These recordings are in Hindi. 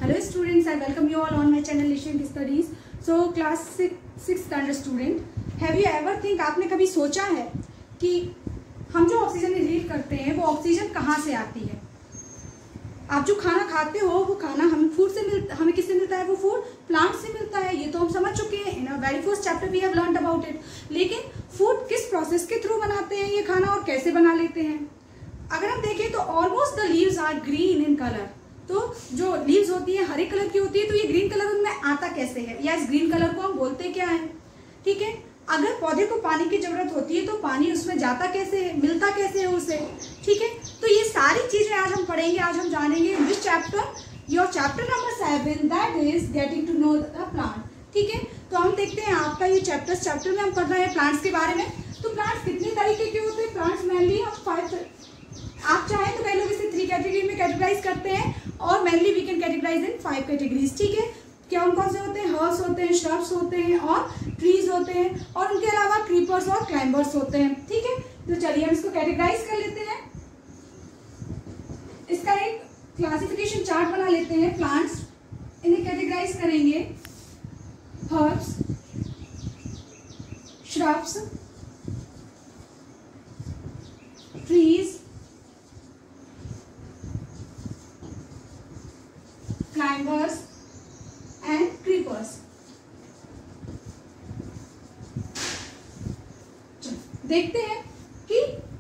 Hello students, I welcome you all on my channel Asian Studies. So class 6 standard student, have you ever think आपने कभी सोचा है कि हम जो ऑक्सीजन रिलीज करते हैं वो ऑक्सीजन कहाँ से आती है? आप जो खाना खाते हो वो खाना हमें फूड से हमें किससे मिलता है? वो फूड प्लांट से मिलता है। ये तो हम समझ चुके हैं, in very first chapter we have learned about it. लेकिन फूड किस प्रोसेस के थ्रू बनाते हैं ये खाना और कैसे बना लेते हैं? अगर हम देखें तो almost the leaves are green in colour. तो जो लीव्स होती है हरे कलर की होती है, तो ये ग्रीन कलर उनमें आता कैसे है, या इस ग्रीन कलर को हम बोलते क्या है? ठीक है, अगर पौधे को पानी की जरूरत होती है तो पानी उसमें जाता कैसे है, मिलता कैसे है उसे? ठीक है, तो ये सारी चीजें आज हम पढ़ेंगे, आज हम जानेंगे this chapter, your chapter number 7, that is getting to know the plant. ठीक है, तो हम देखते हैं आपका ये चैप्टर में हम पढ़ रहे हैं प्लांट्स के बारे में। तो प्लांट्स कितने तरीके के होते हैं? प्लांट्स मेनली हम 5, आप चाहें तो कई लोग इसे 3 कैटेगरी में कैटेगराइज करते हैं, और mainly we can categorize in 5 categories. ठीक है, कौन कौन से होते हैं? हर्ब्स होते हैं, श्रब्स होते हैं और ट्रीज होते हैं, और उनके अलावा क्रीपर्स और क्लाइंबर्स होते हैं। ठीक है, तो चलिए हम इसको कैटेगराइज कर लेते हैं। इसका एक क्लासिफिकेशन चार्ट बना लेते हैं। प्लांट्स इन्हें कैटेगराइज करेंगे herbs, shrubs, trees, climbers and creepers। देखते हैं कि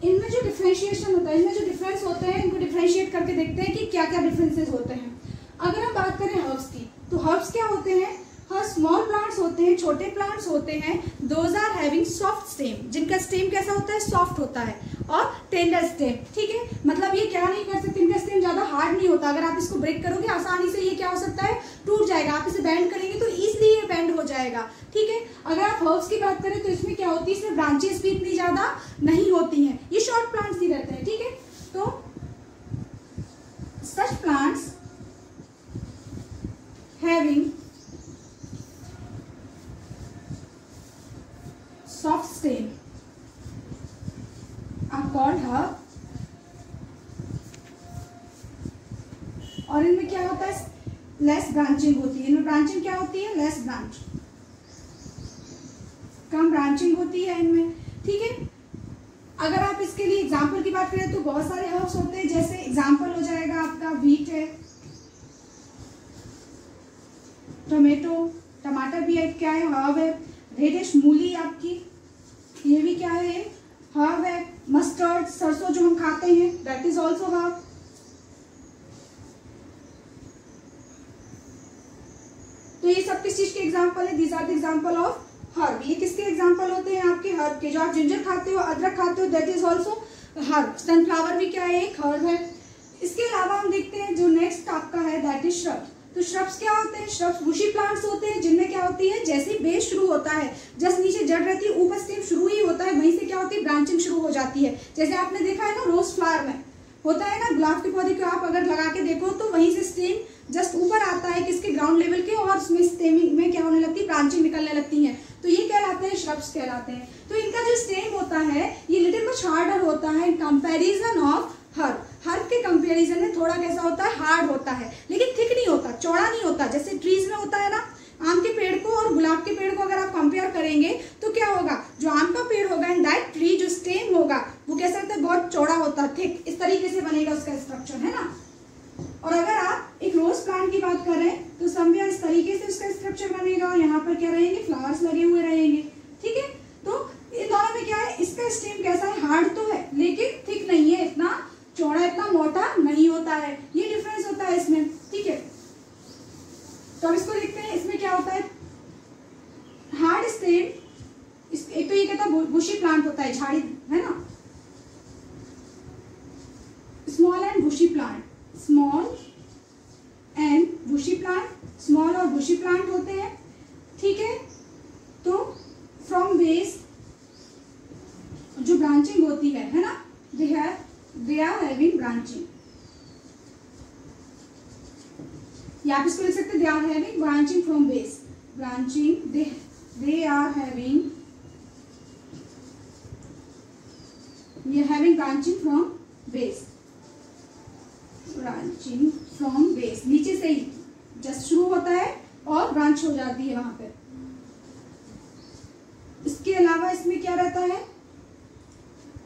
इनमें जो डिफरेंशिएशन होता है, इनमें जो डिफरेंस होते हैं, इनको डिफरेंशिएट करके देखते हैं कि क्या क्या डिफरेंसेस होते हैं। अगर हम बात करें हर्ब्स की, तो हर्ब्स क्या होते हैं? हाँ, स्मॉल प्लांट्स होते हैं, छोटे प्लांट्स होते हैं। Those are having soft stem, जिनका स्टेम कैसा होता है? सॉफ्ट होता है, और टेंडर स्टेम। ठीक है, मतलब ये क्या नहीं कर सकते, इनका स्टेम ज्यादा हार्ड नहीं होता। अगर आप इसको ब्रेक करोगे आसानी से ये क्या हो सकता है? टूट जाएगा। आप इसे बेंड करेंगे तो इजिली ये बेंड हो जाएगा। ठीक है, अगर आप हर्ब्स की बात करें तो इसमें क्या होती है? इसमें ब्रांचेस भी इतनी ज्यादा नहीं होती हैं, ये शॉर्ट प्लांट्स ही रहते हैं। ठीक है, तो सच plants having soft stem are called herb, और इनमें क्या होता है? लेस ब्रांचिंग होती है। इनमें ब्रांचिंग क्या होती है? लेस ब्रांच, कम ब्रांचिंग होती है इनमें। ठीक है, अगर आप इसके लिए एग्जांपल की बात करें तो बहुत सारे हर्ब्स होते हैं। जैसे एग्जांपल हो जाएगा आपका व्हीट है, टोमेटो, टमाटर भी एक क्या है? हर्ब है। रेडिश मूली आपकी, ये भी क्या है? हर्ब है। मस्टर्ड, सरसों जो हम खाते हैं, दैट इज ऑल्सो हर्ब। तो ये सब किस चीज के एग्जाम्पल है? These are the example of herb. ये किसके एग्जाम्पल होते हैं? आपके हर्ब के। जो आप जिंजर खाते हो, अदरक खाते हो, that is also herb. Sunflower भी क्या है? एक हर्ब है। इसके अलावा हम देखते हैं जो नेक्स्ट आपका है, दैट इज श्रब्स। तो श्रब्स क्या होते हैं? श्रब्स बुशी प्लांट्स होते हैं, जिनमें क्या होती है? जैसे बेस शुरू होता है, जस्ट नीचे जड़ रहती है, ऊपर स्टेम शुरू ही होता है, वहीं से क्या होती है? ब्रांचिंग शुरू हो जाती है। जैसे आपने देखा है ना, रोज फ्लावर में होता है ना, गुलाब के पौधे को आप अगर लगा के देखो तो वहीं से स्टेम जस्ट ऊपर आता है, किसके? ग्राउंड लेवल के, और उसमें स्टेमिंग में क्या होने लगती है? ब्रांचिंग निकलने लगती है। तो ये कहलाते हैं श्रब्स कहलाते हैं। तो इनका जो स्टेम होता है ये लिटिल मच हार्डर होता है in comparison of herb. Herb के कंपैरिजन में थोड़ा कैसा होता है? हार्ड होता है, लेकिन थिक नहीं होता, चौड़ा नहीं होता। जैसे ट्रीज में होता है ना, आम के पेड़ को और गुलाब के पेड़ को अगर आप कंपेयर करेंगे तो क्या होगा? जो आम का पेड़ होगा इन दैट ट्री, जो स्टेम होगा वो कैसा होता है? बहुत चौड़ा होता है, थिक, इस तरीके से बनेगा उसका स्ट्रक्चर, है ना। और अगर आप एक रोज प्लांट की बात करें तो समझिए इस तरीके से उसका स्ट्रक्चर बनेगा, और यहाँ पर क्या रहेंगे? फ्लावर्स लगे हुए रहेंगे। ठीक है, तो इन दोनों में क्या है? इसका स्टेम कैसा है? हार्ड तो है, लेकिन थिक नहीं है, इतना चौड़ा, इतना मोटा नहीं होता है। ये डिफरेंस होता है इसमें। ठीक है, तो अब इसको देखते हैं, इसमें क्या होता है? हार्ड स्टेम, एक तो ये कहता है बुशी प्लांट होता है, झाड़ी, है ना। Small and bushy plant, small and bushy plant, small और बुशी प्लांट होते हैं। ठीक है, तो फ्रॉम बेस जो ब्रांचिंग होती है ना, they are having branching, या आप इसको लिख सकते हैं they are having branching from base, branching, they are having branching from base, नीचे से ही जस्ट शुरू होता है और ब्रांच हो जाती है वहां पे। इसके अलावा इसमें क्या रहता है,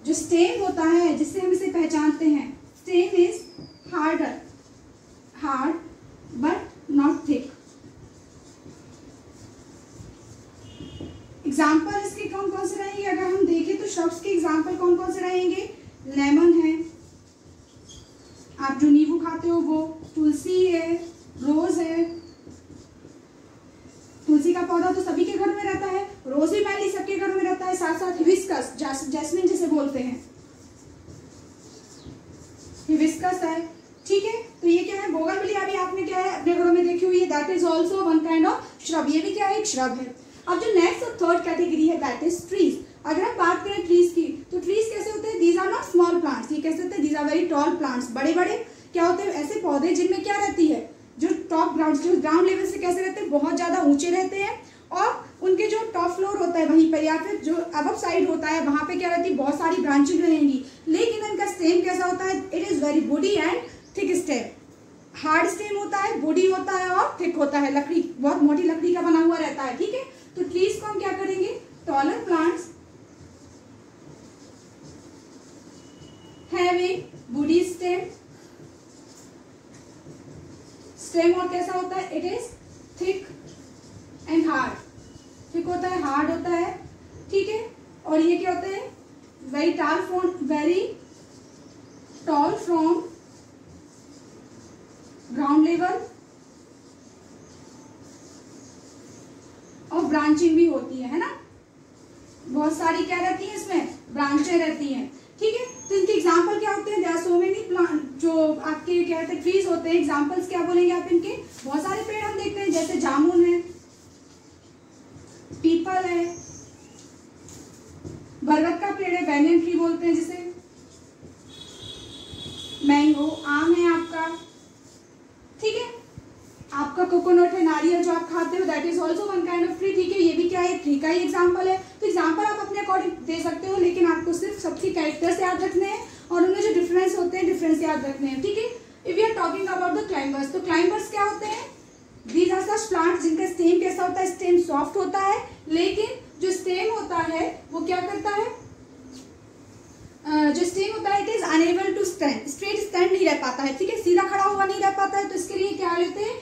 जो स्टेम होता है जिससे हम इसे पहचानते हैं, stem is hard but not thick. Example इसके कौन कौन से रहेंगे, अगर हम देखें तो श्रब्स के एग्जाम्पल कौन कौन से रहेंगे, लेमन है, आप जो नींबू खाते हो वो, तुलसी है, रोज है। तुलसी का पौधा तो सभी के घर में रहता है, रोज भी पहले सबके घर में रहता है, साथ साथ हिबिस्कस, जैस्मिन जिसे बोलते हैं, हिबिस्कस है। ठीक है, तो ये क्या है, बोगनविलिया भी आपने क्या है अपने घरों में देखी हुई है, that is also one kind of shrub, ये भी क्या है, एक श्रब है। अब जो नेक्स्ट और थर्ड कैटेगरी है दैट इज ट्रीज। अगर हम बात करें ट्रीज की, तो ट्रीज कैसे होते हैं, these are not small plants, ये कैसे होते हैं, these are very tall plants, बड़े बड़े क्या होते हैं, ऐसे पौधे जिनमें क्या रहती है, जो टॉप ग्राउंड, जो ग्राउंड लेवल से कैसे रहते हैं, बहुत ज्यादा ऊंचे रहते हैं, और उनके जो टॉप फ्लोर होता है वहीं पर, या फिर जो अबव साइड होता है वहां पे क्या रहती है, बहुत सारी ब्रांचेज रहेंगी, लेकिन इनका स्टेम कैसा होता है, it is very woody and thick stem. Hard stem होता है, वुडी होता है और थिक होता है, लकड़ी बहुत मोटी लकड़ी का बना हुआ रहता है। ठीक है, तो ट्रीज को हम क्या करेंगे, taller plants having woody stem, stem और कैसा होता है, it is thick and hard, thick होता है, हार्ड होता है। ठीक है, और ये क्या होते हैं, very tall from ground level, और ब्रांचिंग भी होती है ना, बहुत सारी क्या रहती है इसमें, ब्रांचें रहती हैं। ठीक है, तो इनके एग्जाम्पल क्या होते हैं, there are so many plant, जो आपके क्या कहते हैं ट्रीज होते हैं, एग्जाम्पल्स क्या बोलेंगे आप इनके, बहुत सारे पेड़ हम देखते हैं, जैसे जामुन है, पीपल है, बरगद का पेड़ है, बैनियन ट्री बोलते हैं जिसे, मैंगो, आम है आपका। ठीक है, आपका कोकोनट है, नारियल जो आप खाते हो, that is also one kind of tree. ठीक है, ये भी क्या है, ट्री का ही एग्जाम्पल है। तो एग्जाम्पल आप अपने अकॉर्डिंग दे सकते हो, लेकिन आपको सिर्फ सबके कैरेक्टर्स याद रखने हैं और उनमें जो डिफरेंस होते हैं डिफरेंस याद रखने हैं। ठीक है, if we are talking about the climbers, तो क्लाइंबर्स क्या होते हैं, दीज आर सच प्लांट्स जिनका स्टेम कैसा होता है, स्टेम सॉफ्ट होता है, लेकिन जो स्टेम होता है वो क्या करता है, जो स्टेम होता है it is unable to stand, straight stand नहीं रह पाता है। ठीक है, सीधा खड़ा हुआ नहीं रह पाता है, तो इसके लिए क्या लेते हैं,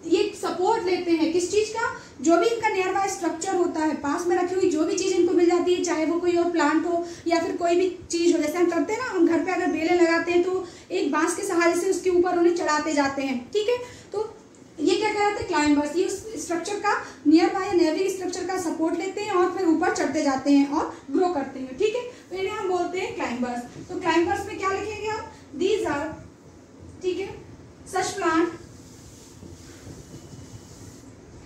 ये सपोर्ट लेते हैं, किस चीज का, जो भी इनका नियर बाय स्ट्रक्चर होता है, पास में रखी हुई जो भी चीज इनको मिल जाती है, चाहे वो कोई और प्लांट हो या फिर कोई भी चीज हो, जैसे हम करते हैं ना, हम घर पे अगर बेलें लगाते हैं तो एक बांस के सहारे से उसके ऊपर उन्हें चढ़ाते जाते हैं। ठीक है, तो ये क्या कहलाते हैं, क्लाइंबर्स, ये उस स्ट्रक्चर का नियर बाय नेविंग स्ट्रक्चर का सपोर्ट लेते हैं और फिर ऊपर चढ़ते जाते हैं और ग्रो करते हैं। ठीक है, तो इन्हें हम बोलते हैं क्लाइंबर्स। तो क्लाइंबर्स में क्या लिखेंगे आप, दीज आर, ठीक है, सच प्लांट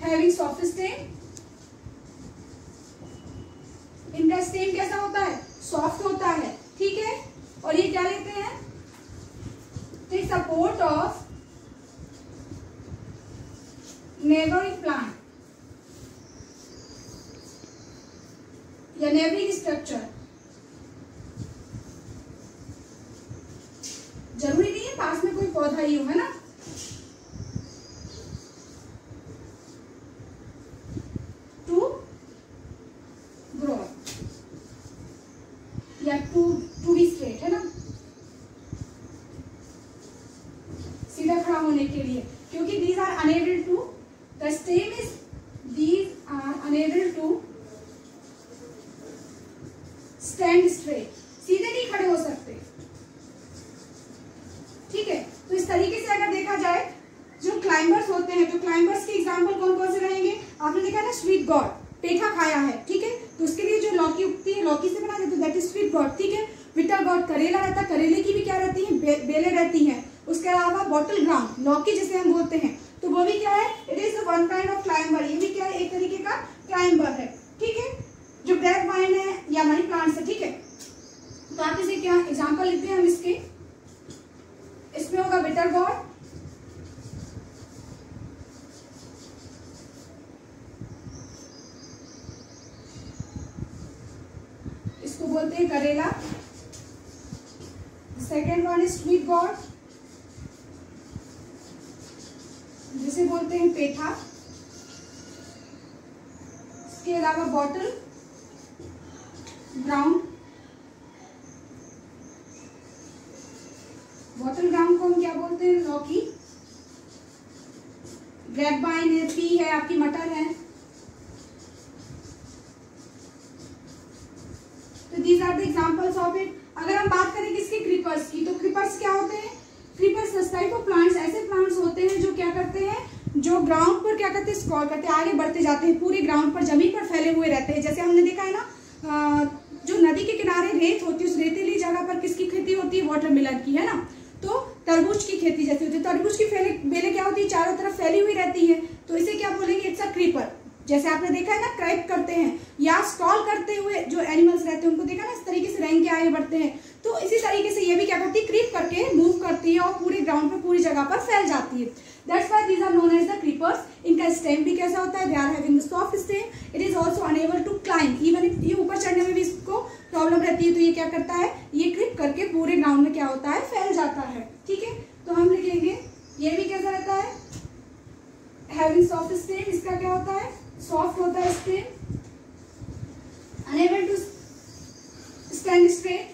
हैविंग सॉफ्ट स्टेम, इनका स्टेम कैसा होता है, सॉफ्ट होता है। ठीक है, और ये क्या लेते हैं, take support of neighbouring plant या नेबरिंग स्ट्रक्चर। जरूरी नहीं है पास में कोई पौधा ही हो, है ना, टू ग्रो या टू बी स्ट्रेट, है ना, सीधा खड़ा होने के लिए, क्योंकि these are unable to, the stem is, these are unable to stand straight, सीधे नहीं खड़े हो सकते। ठीक है, तो इस तरीके से अगर देखा जाए जो क्लाइंबर्स होते हैं, तो क्लाइंबर्स के एग्जाम्पल कौन कौन से रहेंगे, आपने देखा ना, स्वीट गॉड, पेठा खाया है। ठीक है, तो उसके लिए जो लौकी उगती है, लौकी से बना जाता है, दैट इज स्वीट गॉड। ठीक है, बिटर गॉड, करेला रहता है, करेले की भी क्या रहती है, बेलें रहती हैं। उसके अलावा बॉटल ग्राउंड, लौकी जिसे हम बोलते हैं, तो वो भी क्या है, it is one kind of climber, ये भी क्या है, एक तरीके का क्लाइंबर है। ठीक है, जो ब्लैक वाइन है या मनी प्लांट्स है। ठीक है, तो आप इसे क्या एग्जाम्पल लेते हैं हम इसके, इसमें होगा बिटर गॉड, इसको बोलते हैं करेला। Second one is sweet God, जिसे बोलते हैं पेठा। इसके अलावा बॉटल ग्राउंड, बॉटल ग्राउंड को हम क्या बोलते हैं? लौकी। ग्रेप वाइन है, पी है, आपकी मटर है। तो these are the examples of it. अगर हम बात करें किसके? क्रीपर्स की, तो क्रीपर्स क्या होते हैं? Creepers such type of plants, ऐसे प्लांट्स होते हैं जो क्या करते हैं, जो ग्राउंड पर क्या करते हैं? स्क्रॉल करते हैं, आगे बढ़ते जाते हैं, पूरे ग्राउंड पर, जमीन पर फैले हुए रहते हैं। जैसे हमने देखा है ना, जो नदी के किनारे रेत होती है, उस रेतीली जगह पर किसकी खेती होती है? वाटरमेलन की, है ना। तो तरबूज की खेती जैसे होती है, तरबूज की बेलें क्या होती है? चारों तरफ फैली हुई रहती है, तो इसे क्या बोलेंगे? It's a creeper. जैसे आपने देखा है ना, क्रैप करते हैं या स्क्रॉल करते हुए जो एनिमल्स रहते हैं उनको देखा ना, इस तरीके से रेंग के आगे बढ़ते हैं। तो इसी तरीके से ये भी क्या करती है? क्रीप करके मूव करती है और पूरे ग्राउंड पे, पूरी जगह पर फैल जाती है। That's why these are known as the creepers. इनका स्टेम भी कैसा होता है? They are having the soft stem. It is also unable to climb. Even if ये ऊपर चढ़ने में भी इसको प्रॉब्लम रहती है, तो ये क्या करता है? ये क्रीप करके पूरे ग्राउंड में क्या होता है? फैल जाता है। ठीक है, तो हम लिखेंगे ये भी कैसा रहता है? Having soft stem. इसका क्या होता है? सॉफ्ट होता है stem, unable to stand straight,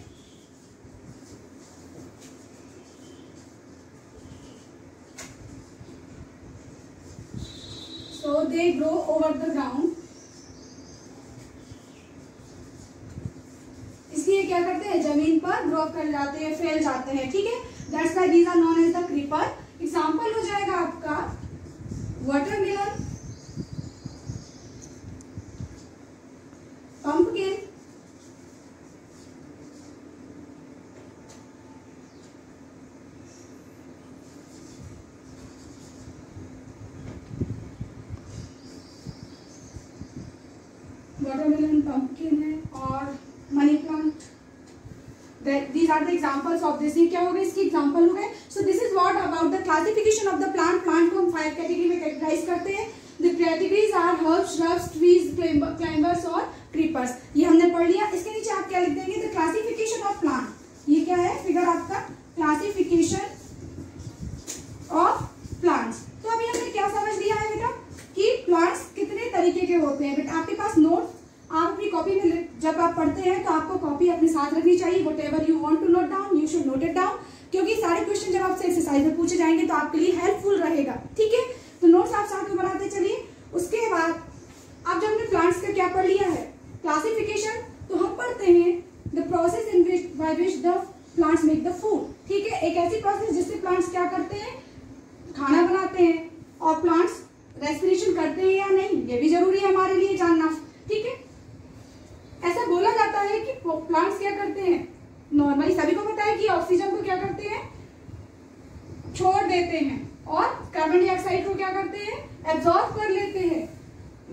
so they grow over the ground. इसलिए क्या करते हैं? जमीन पर ग्रो कर जाते हैं, फैल जाते हैं। ठीक है, that's why these are known as the creeper. Example हो जाएगा आपका वाटरमेलन, pumpkin, वाटरमेलन, पंपकिन है, और money plant. These are the examples of this. ये क्या हो गए? इसकी एग्जाम्पल हो गए। So this is what about the classification of the plant. Plant को हम 5 कैटेगरी में कैटेगराइज करते हैं। The categories are herbs, shrubs, trees, climbers और creepers. ये हमने पढ़ लिया। इसके नीचे आप क्या लिख देंगे? The classification of plant. ये क्या है? फिगर आपका classification of plants. तो अभी हमने क्या समझ लिया है बेटा कि प्लांट्स कितने तरीके के होते हैं। बेटा आपके पास नोट, आप अपनी कॉपी में जब आप पढ़ते हैं तो आपको कॉपी अपने साथ रखनी चाहिए। whatever you want to note down, you should note it down, क्योंकि सारे क्वेश्चन जब आपसे एक्सरसाइज में पूछे जाएंगे तो आपके लिए हेल्पफुल रहेगा। ठीक है, तो नोट्स आप साथ में बनाते चलिए। उसके बाद अब जब हमने प्लांट्स का क्या पढ़ लिया है? क्लासिफिकेशन, तो हम पढ़ते हैं the process in which by which the plants make the food. ठीक है, एक ऐसी प्रोसेस जिससे प्लांट्स क्या करते हैं? खाना बनाते हैं। और प्लांट्स रेस्पिरेशन करते हैं या नहीं, ये भी जरूरी है हमारे लिए जानना। ठीक है, ऐसा बोला जाता है कि प्लांट्स क्या करते हैं? नॉर्मली सभी को पता है कि ऑक्सीजन को क्या करते हैं? छोड़ देते हैं, और कार्बन डाइऑक्साइड को क्या करते हैं? एब्जॉर्ब कर लेते हैं।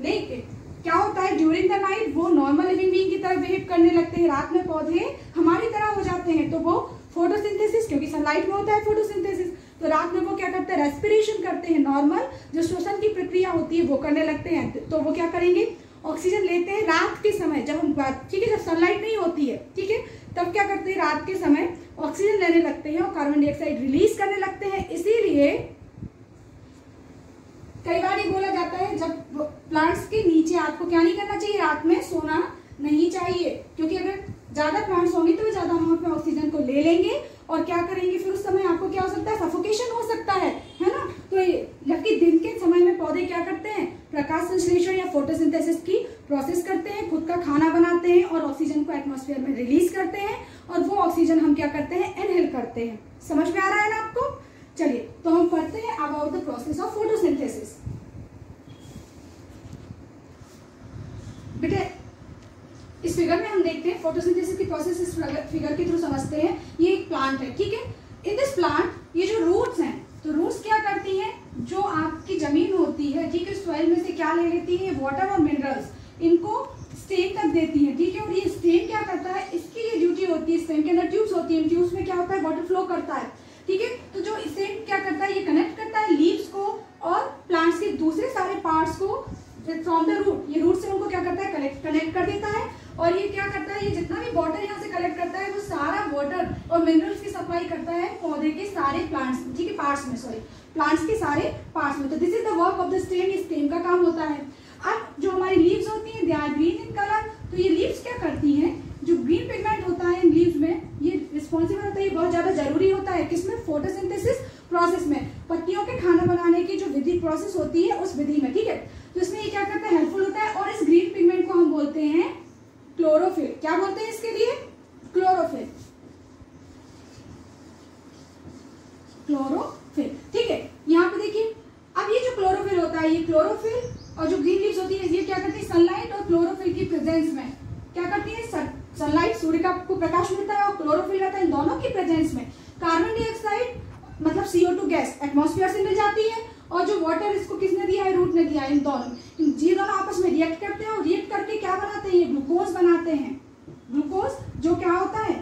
लेकिन क्या होता है? ड्यूरिंग द नाइट वो नॉर्मल लिविंग बीइंग की तरह बिहेव करने लगते हैं। रात में पौधे हमारी तरह हो जाते हैं, तो वो फोटोसिंथेसिस, क्योंकि सनलाइट में होता है फोटोसिंथेसिस, तो रात में वो क्या करते हैं? रेस्पिरेशन करते हैं। नॉर्मल जो श्वसन की प्रक्रिया होती है वो करने लगते हैं। तो वो क्या करेंगे? ऑक्सीजन लेते हैं रात के समय, जब हम बात, ठीक है, जब सनलाइट नहीं होती है, ठीक है, तब क्या करते हैं? रात के समय ऑक्सीजन लेने लगते हैं और कार्बन डाइऑक्साइड रिलीज करने लगते हैं। इसीलिए कई बार ये बोला जाता है जब प्लांट्स के नीचे आपको क्या नहीं करना चाहिए? रात में सोना नहीं चाहिए, क्योंकि अगर ज्यादा प्लांट्स होंगे तो ज्यादा अमाउंट में ऑक्सीजन को ले लेंगे और क्या करेंगे? फिर उस समय आपको क्या हो सकता है? सफोकेशन हो सकता है ना। तो जबकि दिन के समय में पौधे क्या करते हैं? प्रकाश संश्लेषण या फोटोसिंथेसिस की प्रोसेस करते हैं, खुद का खाना बनाते हैं और ऑक्सीजन को एटमॉस्फेयर में रिलीज करते हैं, और वो ऑक्सीजन हम क्या करते हैं? इनहेल करते हैं। समझ में आ रहा है ना आपको? चलिए, तो हम पढ़ते हैं about the process of photosynthesis. बेटे इस फिगर में हम देखते हैं फोटोसिंथेसिस की प्रोसेस, इस फिगर के थ्रू समझते हैं। ये एक प्लांट है, ठीक है। इन दिस प्लांट ये जो रूट्स हैं, तो रूट्स क्या करती हैं? जो आपकी जमीन होती है, ठीक है, सॉइल में से क्या ले लेती है? वाटर और मिनरल्स, इनको स्टेम तक देती है, ठीक है। और ये स्टेम क्या करता है? इसकी ये ड्यूटी होती है, स्टेम के अंदर ट्यूब्स होती है, ट्यूब्स में क्या होता है? वाटर फ्लो करता है, ठीक है। तो जो स्टेम क्या करता है? ये कनेक्ट करता है लीव्स को और प्लांट्स के दूसरे सारे पार्ट्स को फ्रॉम द रूट। ये रूट से उनको क्या करता है? कनेक्ट कर देता है। और ये क्या करता है? ये जितना भी वाटर यहाँ से कलेक्ट करता है वो सारा वाटर और मिनरल्स की सप्लाई करता है पौधे के सारे प्लांट्स, ठीक है, पार्ट्स में, सॉरी, प्लांट्स के सारे पार्ट्स में। तो this is the work of the stem, ये स्टेम का काम होता है। अब जो हमारी लीव्स होती हैं, they are green in colour. तो ये लीव्स क्या करती हैं, जो ग्रीन पिगमेंट होता है इन लीव्स में, ये रिस्पॉन्सिबल होता है, ये बहुत ज्यादा जरूरी होता है किसमें, फोटोसिंथेसिस प्रोसेस में, पत्तियों के खाना बनाने की जो विधि प्रोसेस होती है उस विधि में, ठीक है। तो इसमें ये क्या करता है, हेल्पफुल होता है। और इस ग्रीन पिगमेंट को हम बोलते हैं क्लोरोफिल। क्या बोलते हैं इसके लिए, क्लोरोफिल, क्लोरोफिल, ठीक है। यहाँ पे देखिए, अब ये जो क्लोरोफिल होता है, ये क्लोरोफिल और जो ग्रीन लीव्स होती है, ये क्या करती है, सनलाइट और क्लोरोफिल की प्रेजेंस में क्या करती है, सनलाइट, सूर्य का आपको प्रकाश मिलता है, और क्लोरोफिल रहता है, इन दोनों की प्रेजेंस में कार्बन डाइऑक्साइड मतलब CO2 गैस एटमॉस्फेयर से मिल जाती है, और जो वाटर इसको किसने दिया है, रूट ने दिया है। इन दोनों, ये दोनों आपस में रिएक्ट करते हैं, और रिएक्ट करके क्या बनाते हैं, ये ग्लूकोज बनाते हैं। ग्लूकोज जो क्या होता है,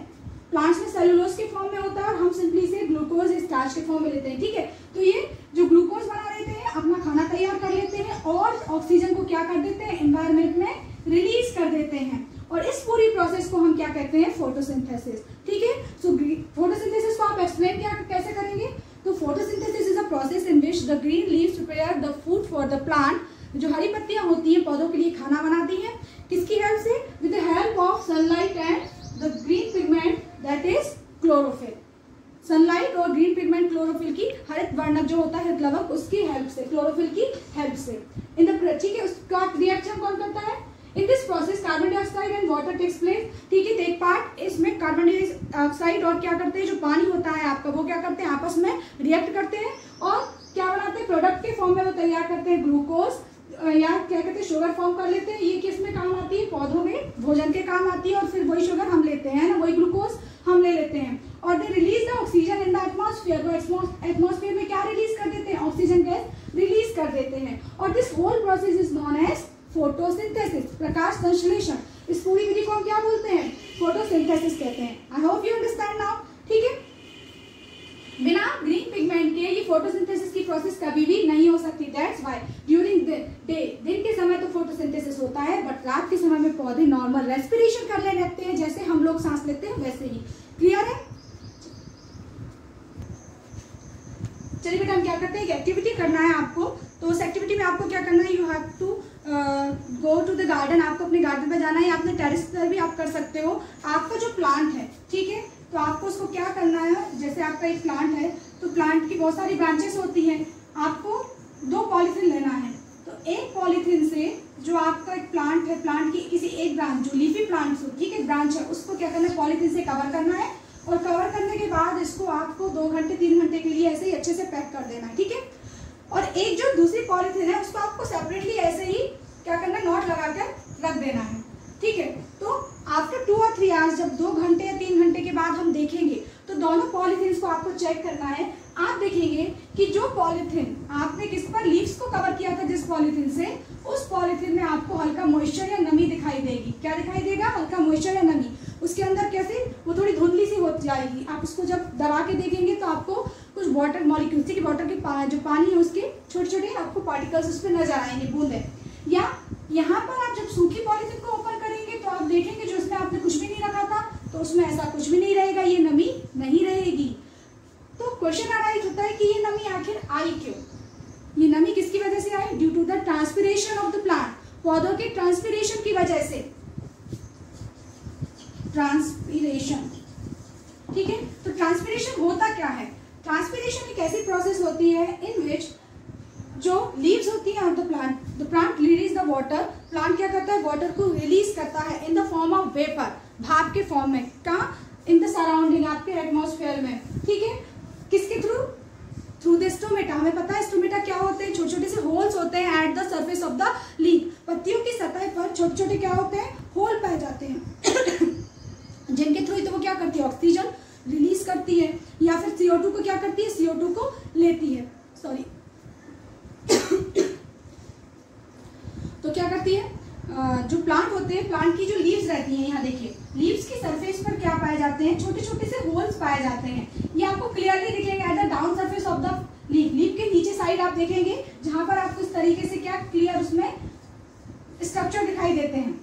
प्लांट्स में सेलुलोज के फॉर्म में होता है, और हम सिंपली से ग्लूकोज स्टार्च के फॉर्म में लेते हैं, ठीक है। तो ये जो ग्लूकोज बना लेते हैं, अपना खाना तैयार कर लेते हैं, और ऑक्सीजन को क्या कर देते हैं, एनवायरमेंट में रिलीज कर देते हैं। और इस पूरी प्रोसेस को हम क्या कहते हैं, फोटोसिंथेसिस, ठीक है। सो फोटोसिंथेसिस को आप एक्सप्लेन क्या कैसे करेंगे, तो photosynthesis is a process in which the green leaves prepare the food for the plant. जो हरी पत्तियां होती हैं पौधों के लिए खाना बनाती हैं, किसकी हेल्प से, with the help of sunlight and the green pigment that is chlorophyll. Sunlight और ग्रीन पिगमेंट क्लोरोफिल की, हरित वर्णक जो होता है, हरित लवक, उसकी हेल्प से, क्लोरोफिल की हेल्प से। इन द, ठीक है, उसका रिएक्शन कौन करता है, in this process carbon dioxide and water takes place, ठीक है। टेक पार्ट, इसमें कार्बन डाइऑक्साइड और क्या करते हैं, जो पानी होता है आपका, वो क्या करते हैं, आपस में रिएक्ट करते हैं, और क्या बनाते हैं, प्रोडक्ट के फॉर्म में वो तैयार करते हैं, ग्लूकोज या क्या कहते हैं, शुगर फॉर्म कर लेते हैं। ये किस में काम आती है, पौधों में भोजन के काम आती है, और फिर वही शुगर हम लेते हैं ना, वही ग्लूकोज हम ले लेते हैं। और they release the oxygen in the atmosphere. तो एटमॉस्फेयर में क्या रिलीज कर देते हैं, ऑक्सीजन गैस रिलीज कर देते हैं। और this whole process is known as photosynthesis, प्रकाश संश्लेषण। इस पूरी विधि को हम क्या बोलते हैं, फोटोसिंथेसिस कहते हैं। I hope you understand now, ठीक है। बिना ग्रीन पिगमेंट के ये फोटोसिंथेसिस की प्रोसेस कभी भी नहीं हो सकती। That's why during the day, दिन के समय तो फोटोसिंथेसिस होता है, बट रात के समय में पौधे नॉर्मल रेस्पिरेशन करने लगते हैं, जैसे हम लोग सांस लेते हैं वैसे ही। क्लियर है। चलिए बेटा, हम क्या करते हैं, एक एक्टिविटी करना है आपको। तो उस एक्टिविटी में आपको क्या करना है, you have to go to the garden. आपको अपने गार्डन पे जाना है, या अपने टेरेस पर भी आप कर सकते हो। आपका जो प्लांट है, ठीक है, तो आपको उसको क्या करना है, जैसे आपका एक प्लांट है, तो प्लांट की बहुत सारी ब्रांचेस होती हैं, आपको 2 पॉलीथीन लेना है। तो एक पॉलीथीन से जो आपका एक प्लांट है, प्लांट की किसी एक ब्रांच, जो लीफी प्लांट हो, ठीक है, ब्रांच है, उसको क्या करना है, पॉलीथीन से कवर करना है। और कवर करने के बाद इसको आपको 2 घंटे 3 घंटे के लिए ऐसे ही अच्छे से पैक कर देना है, ठीक है। और एक जो दूसरी पॉलीथीन है, उसको आपको सेपरेटली ऐसे ही क्या करना है, नॉट लगा कर रख देना है, ठीक है। तो आफ्टर 2 और 3 आवर्स, जब 2 घंटे या 3 घंटे के बाद हम देखेंगे, तो दोनों पॉलीथीन को आपको चेक करना है। आप देखेंगे कि जो पॉलीथीन आपने किस पर, लीव्स को कवर किया था जिस पॉलीथीन से, उस पॉलीथीन में आपको हल्का मॉइस्चर या नमी दिखाई देगी। क्या दिखाई देगा, हल्का मॉइस्चर या नमी। उसके अंदर कैसे, वो थोड़ी धुंधली सी हो जाएगी। आप उसको जब दबा के देखेंगे तो आपको कुछ वाटर मॉलिक्यूल्स, ठीक है, वाटर के जो पानी है उसके छोटे छोटे आपको पार्टिकल्स उस पर नजर आएंगे, बूंदे। या यहाँ पर आप जब सूखी पॉलीथीन को ओपन करेंगे तो आप देखेंगे जो इसमें आपने कुछ भी नहीं रखा था, तो उसमें ऐसा कुछ भी नहीं रहेगा, ये नमी नहीं रहेगी। तो क्वेश्चन अराइज होता है कि ये नमी आखिर आई क्यों, ये नमी किसकी वजह से आई, due to the transpiration of the plant, पौधों के ट्रांसपिरेशन की वजह से, ट्रांसपिरेशन, ठीक है। तो ट्रांसपिरेशन होता क्या है, ट्रांसपिरेशन एक ऐसी प्रोसेस होती है इन विच जो लीव्स होती है of the plant release the water, plant क्या करता है, वाटर को रिलीज करता है in the form of vapour, भाप के फॉर्म में, कहाँ, इन द सराउंडिंग, आपके एटमॉस्फेयर में, ठीक है। किसके थ्रू द स्टोमेटा। हमें पता है स्टोमेटा क्या होते हैं, छोटे छोटे से होल्स होते हैं at the surface of the leaf. पत्तियों की सतह पर छोटे छोटे क्या होते हैं, होल पाए जाते हैं जिनके थ्रू तो वो क्या करती है, ऑक्सीजन रिलीज करती है, या फिर CO2 को क्या करती है, CO2 को लेती है, सॉरी तो क्या करती है, जो प्लांट होते हैं, प्लांट की जो लीव्स रहती हैं, यहाँ देखिए, लीव्स की सरफेस पर क्या पाए जाते हैं, छोटे छोटे से होल्स पाए जाते हैं। ये आपको क्लियरली दिखेंगे at the down surface of the leaf. Leaf के नीचे साइड आप देखेंगे, जहां पर आपको इस तरीके से क्या क्लियर उसमें स्ट्रक्चर दिखाई देते हैं,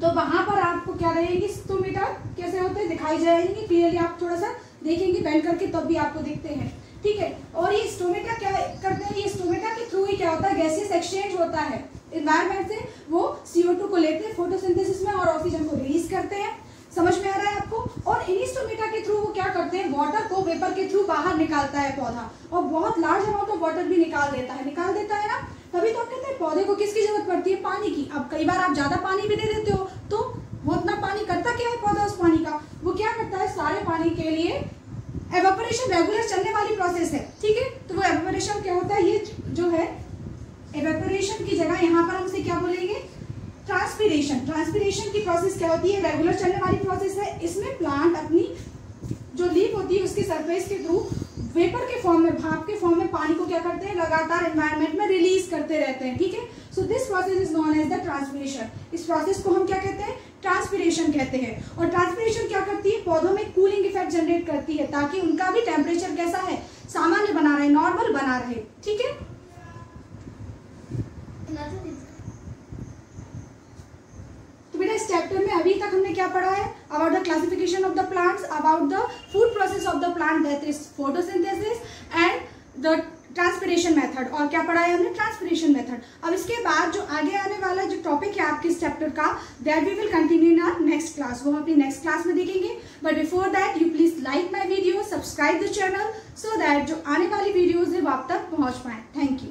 तो वहां पर आपको क्या रहेगी, स्टोमेटा कैसे होते हैं दिखाई जाएंगे क्लियरली। आप थोड़ा सा देखेंगे बेंड करके, तब भी आपको दिखते हैं। ठीक है। और ये स्टोमेटा क्या करते हैं, ये स्टोमेटा के थ्रू ही क्या होता है, गैसेस एक्सचेंज होता है एनवायरमेंट से, वो CO2 को लेते हैं फोटोसिंथेसिस में और ऑक्सीजन को रिलीज करते हैं। समझ में आ रहा है आपको? और इन्हीं स्टोमेटा के थ्रू वो क्या करते हैं, वाटर को वेपर के थ्रू बाहर निकालता है पौधा, और बहुत लार्ज अमाउंट ऑफ वाटर भी निकाल देता है ना। तभी तो आप कहते हैं पौधे को किसकी जरूरत पड़ती है, पानी की। अब कई बार आप ज्यादा पानी भी दे देते हो तो वो उतना पानी करता क्या है पौधा, उस पानी का वो क्या करता है, सारे पानी के लिए एवेपोरेशन रेगुलर चलने वाली प्रोसेस है, ठीक है। तो वो एवेपोरेशन क्या होता है, ये जो है एवेपोरेशन की जगह यहाँ पर हम इसे क्या बोलेंगे, ट्रांसपिरेशन। ट्रांसपिरेशन की प्रोसेस क्या होती है, रेगुलर चलने वाली प्रोसेस है। इसमें प्लांट अपनी जो लीफ होती है उसकी सरफेस के थ्रू वेपर के फॉर्म में, भाप के फॉर्म में पानी को क्या करते हैं, लगातार एनवायरनमेंट में रिलीज करते रहते हैं, ठीक है। So this process is known as the transpiration. इस प्रोसेस को हम क्या कहते हैं, ट्रांसपिरेशन कहते हैं। और ट्रांसपिरेशन क्या करती है, पौधों में कूलिंग इफेक्ट जनरेट करती है, ताकि उनका भी टेम्परेचर कैसा है, सामान्य बना रहे, नॉर्मल बना रहे, ठीक है। तो बेटा इस चैप्टर में अभी तक हमने क्या पढ़ा है, about the classification of the plants, about the food process of the plant that is photosynthesis and the transpiration method. और क्या पढ़ा है हमने, ट्रांसपिरेशन मेथड। अब इसके बाद जो आगे आने वाला जो टॉपिक है आपके इस चैप्टर का, that we will continue in our next class, वो हम अपनी नेक्स्ट क्लास में देखेंगे। But before that you please like my video, subscribe the channel, so that जो आने वाली वीडियोज है वो आप तक पहुंच पाए। Thank you.